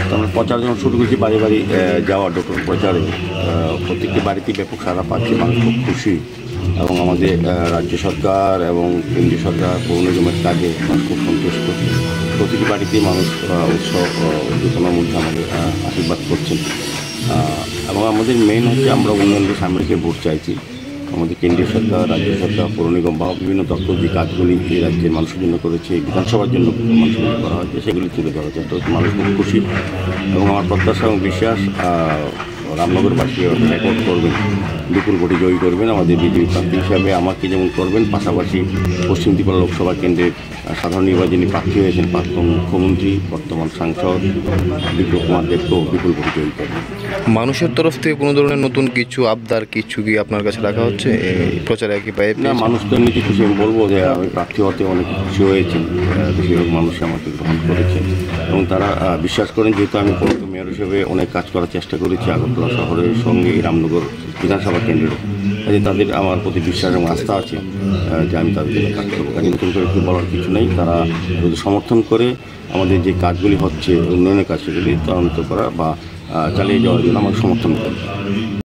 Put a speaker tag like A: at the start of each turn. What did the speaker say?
A: তো আমরা প্রচার যখন শুরু করেছি বাড়ি বাড়ি যাওয়া ডক্টর প্রচারে, প্রত্যেকটি বাড়িতেই ব্যাপক সাড়া পাচ্ছে, মানুষ খুব খুশি এবং আমাদের রাজ্য সরকার এবং কেন্দ্রীয় সরকার পৌর নিগমের কাজে মানুষ খুব সন্তুষ্ট। প্রতিটি বাড়িতেই মানুষ উৎসব উদ্দীপনার মধ্যে আমাদের আশীর্বাদ করছেন। এবং আমাদের মেইন হচ্ছে আমরা উন্নয়নকে সামনে রেখে ভোট চাইছি। আমাদের কেন্দ্রীয় সরকার, রাজ্য সরকার, পৌর নিগম বা বিভিন্ন দপ্তর যে কাজগুলি এই রাজ্যের মানুষের জন্য করেছে, বিধানসভার জন্য মানুষের জন্য করা হয়েছে, সেগুলি তুলে ধরা যায়। তো মানুষ খুব খুশি এবং আমার প্রত্যাশা এবং বিশ্বাস রামনগরবাসী রেকর্ড করবেন, বিপুল ভোটে জয়ী করবেন আমাদের বিজেপি প্রার্থী হিসাবে আমাকে যেমন করবেন, পাশাপাশি পশ্চিম ত্রিপুরা লোকসভা কেন্দ্রের সাধারণ নির্বাচনী প্রার্থী হয়েছেন প্রাক্তন মুখ্যমন্ত্রী, বর্তমান সাংসদ বিপ্লব কুমার দেবকেও বিপুল ভোটে জয়ী করবেন।
B: মানুষের তরফ থেকে কোনো ধরনের নতুন কিছু আবদার কিছু কি আপনার কাছে রাখা হচ্ছে এই প্রচারে কি পাই?
A: না, মানুষ তো এমনিতে খুশি। আমি বলবো যে আমি প্রার্থী হতে অনেক খুশি হয়েছেন, বেশিরভাগ মানুষ আমাকে গ্রহণ করেছে এবং তারা বিশ্বাস করেন, যেহেতু আমি পৌর মেয়র হিসেবে অনেক কাজ করার চেষ্টা করেছি আগরতলা শহরের সঙ্গে এই রামনগর বিধানসভা কেন্দ্রের, কাজে তাদের আমার প্রতি বিশ্বাস এবং আস্থা আছে যে আমি তাদের জন্য কাজ করবো। কাজে নতুন করে কিছু বলার কিছু নেই। তারা যদি সমর্থন করে আমাদের যে কাজগুলি হচ্ছে উন্নয়নের কাজ, সেগুলি ত্বরান্বিত করা বা চালিয়ে যাওয়ার জন্য আমাকে সমর্থন করে।